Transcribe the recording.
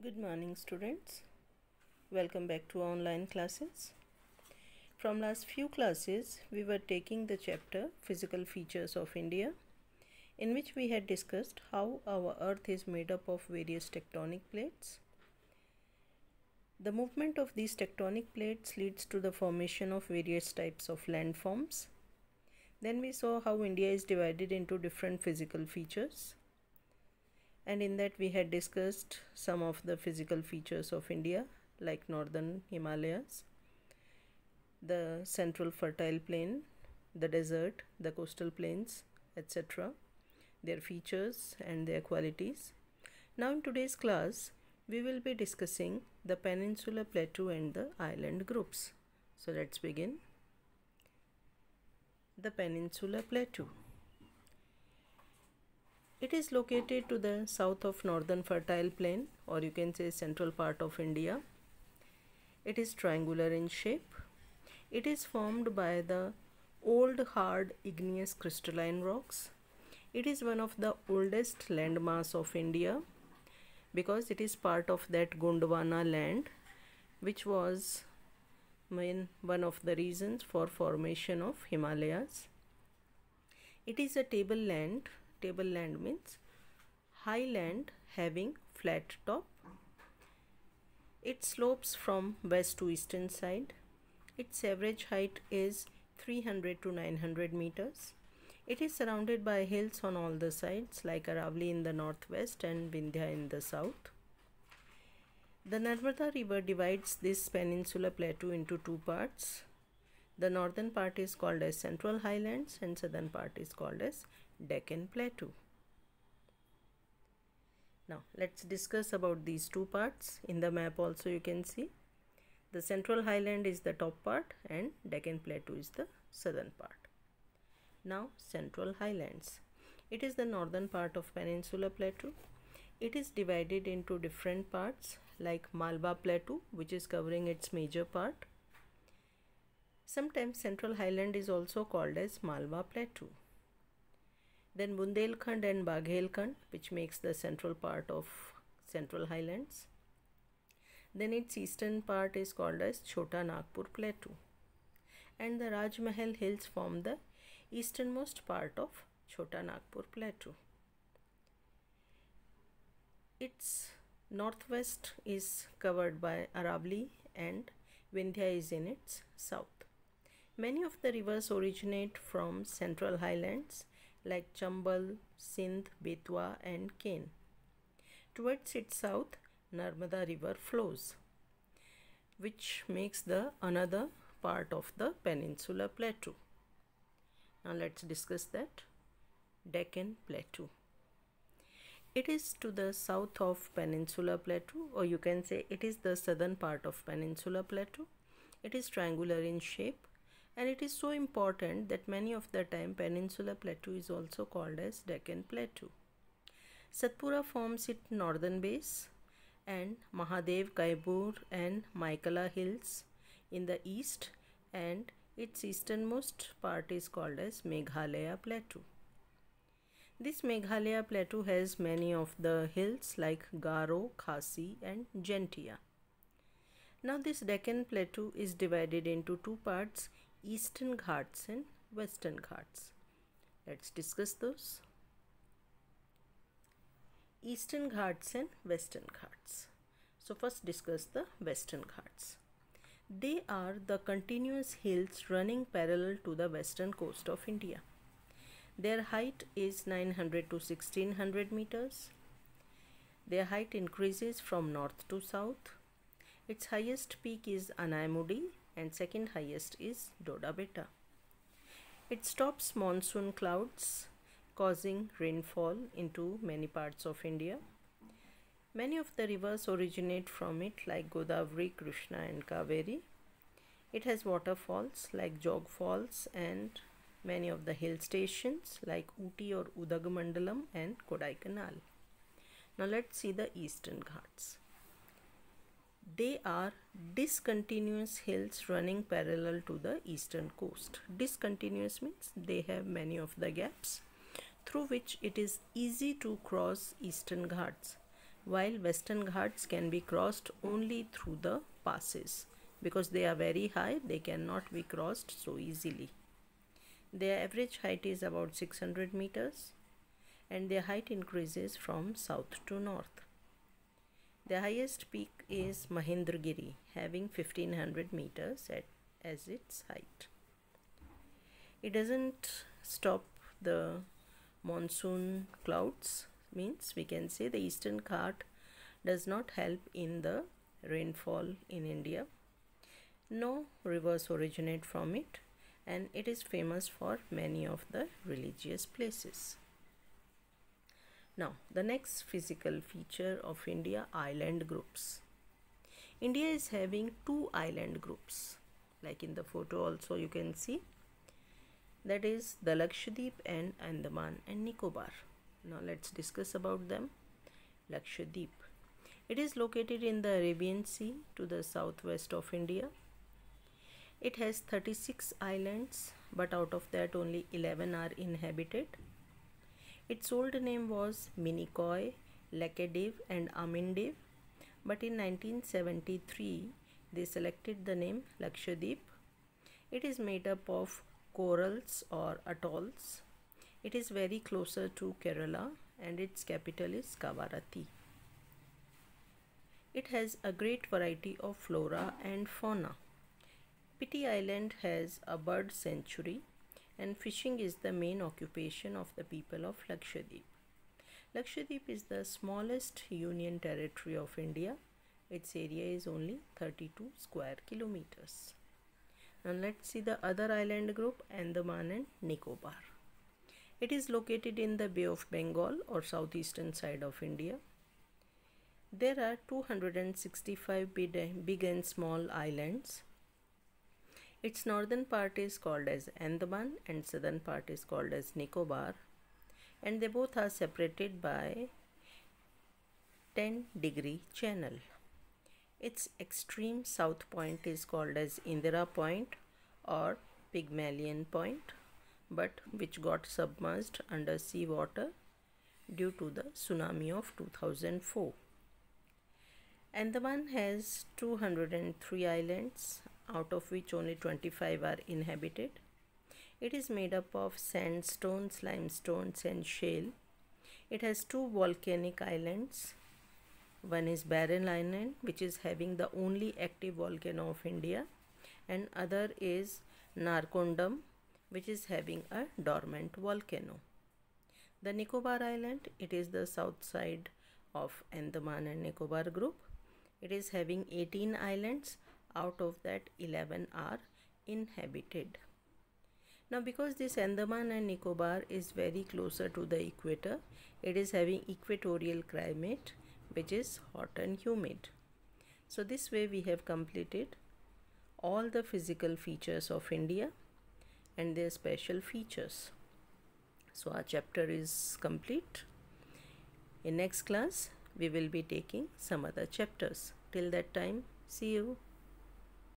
Good morning, students. Welcome back to online classes. From last few classes, we were taking the chapter Physical Features of India, in which we had discussed how our earth is made up of various tectonic plates. The movement of these tectonic plates leads to the formation of various types of landforms. Then we saw how India is divided into different physical features. And in that we had discussed some of the physical features of India, like northern Himalayas, the central fertile plain, the desert, the coastal plains, etc., their features and their qualities. Now in today's class, we will be discussing the peninsular plateau and the island groups. So let's begin. The peninsular plateau. It is located to the south of northern fertile plain, or you can say central part of India. It is triangular in shape. It is formed by the old hard igneous crystalline rocks. It is one of the oldest landmass of India because it is part of that Gondwana land, which was one of the reasons for formation of Himalayas. It is a tableland. Tableland means high land having flat top. It slopes from west to eastern side. Its average height is 300 to 900 meters. It is surrounded by hills on all the sides, like Aravalli in the northwest and Vindhya in the south. The Narmada river divides this peninsular plateau into two parts. The northern part is called as Central Highlands and southern part is called as Deccan Plateau. Now let's discuss about these two parts. In the map also you can see the Central Highland is the top part and Deccan Plateau is the southern part. Now Central Highlands. It is the northern part of Peninsular Plateau. It is divided into different parts like Malwa Plateau, which is covering its major part. Sometimes Central Highland is also called as Malwa Plateau. Then Bundelkhand and Baghelkhand, which makes the central part of Central Highlands. Then its eastern part is called as Chota Nagpur Plateau. And the Rajmahal Hills form the easternmost part of Chota Nagpur Plateau. Its northwest is covered by Aravalli and Vindhya is in its south. Many of the rivers originate from Central Highlands like Chambal, Sindh, Betwa and Ken. Towards its south, Narmada river flows, which makes the another part of the peninsular plateau. Now let's discuss that. Deccan Plateau. It is to the south of Peninsular Plateau, or you can say it is the southern part of Peninsular Plateau. It is triangular in shape. And it is so important that many of the time Peninsular Plateau is also called as Deccan Plateau. Satpura forms its northern base and Mahadev, Kaibur and Maikala hills in the east, and its easternmost part is called as Meghalaya Plateau. This Meghalaya Plateau has many of the hills like Garo, Khasi and Gentia. Now this Deccan Plateau is divided into two parts, Eastern Ghats and Western Ghats. Let's discuss those. Eastern Ghats and Western Ghats. So first discuss the Western Ghats. They are the continuous hills running parallel to the western coast of India. Their height is 900 to 1600 meters. Their height increases from north to south. Its highest peak is Anaimudi and second highest is Doda Beta. It stops monsoon clouds, causing rainfall into many parts of India. Many of the rivers originate from it like Godavari, Krishna and Kaveri. It has waterfalls like Jog Falls and many of the hill stations like Ooty or Udagamandalam and Kodaikanal. Now let's see the Eastern Ghats. They are discontinuous hills running parallel to the eastern coast. Discontinuous means they have many of the gaps through which it is easy to cross Eastern Ghats. while Western Ghats can be crossed only through the passes. Because they are very high, they cannot be crossed so easily. Their average height is about 600 meters and their height increases from south to north. The highest peak is Mahendragiri, having 1500 meters as its height. It doesn't stop the monsoon clouds, means we can say the Eastern Ghat does not help in the rainfall in India. No rivers originate from it, and it is famous for many of the religious places. Now, the next physical feature of India, island groups. India is having two island groups, like in the photo also you can see, that is the Lakshadweep and Andaman and Nicobar. Now let's discuss about them. Lakshadweep. It is located in the Arabian Sea to the southwest of India. It has 36 islands, but out of that only 11 are inhabited. Its old name was Minicoy, Laccadive and Amindive, but in 1973 they selected the name Lakshadweep. It is made up of corals or atolls. It is very closer to Kerala and its capital is Kavaratti. It has a great variety of flora and fauna. Piti Island has a bird sanctuary and fishing is the main occupation of the people of Lakshadweep. Lakshadweep is the smallest union territory of India. Its area is only 32 square kilometers. Now let's see the other island group, Andaman and Nicobar. It is located in the Bay of Bengal or southeastern side of India. There are 265 big and small islands. Its northern part is called as Andaman and southern part is called as Nicobar, and they both are separated by 10-degree channel. Its extreme south point is called as Indira Point or Pygmalion Point, but which got submerged under sea water due to the tsunami of 2004. Andaman has 203 islands, out of which only 25 are inhabited. It is made up of sandstones, limestones and shale. It has two volcanic islands. One is Barren Island, which is having the only active volcano of India, and other is Narcondam, which is having a dormant volcano. The Nicobar Island, it is the south side of Andaman and Nicobar group. It is having 18 islands, out of that 11 are inhabited. Now because this Andaman and Nicobar is very closer to the equator, it is having equatorial climate which is hot and humid. So this way we have completed all the physical features of India and their special features. So our chapter is complete. In next class we will be taking some other chapters. Till that time, see you.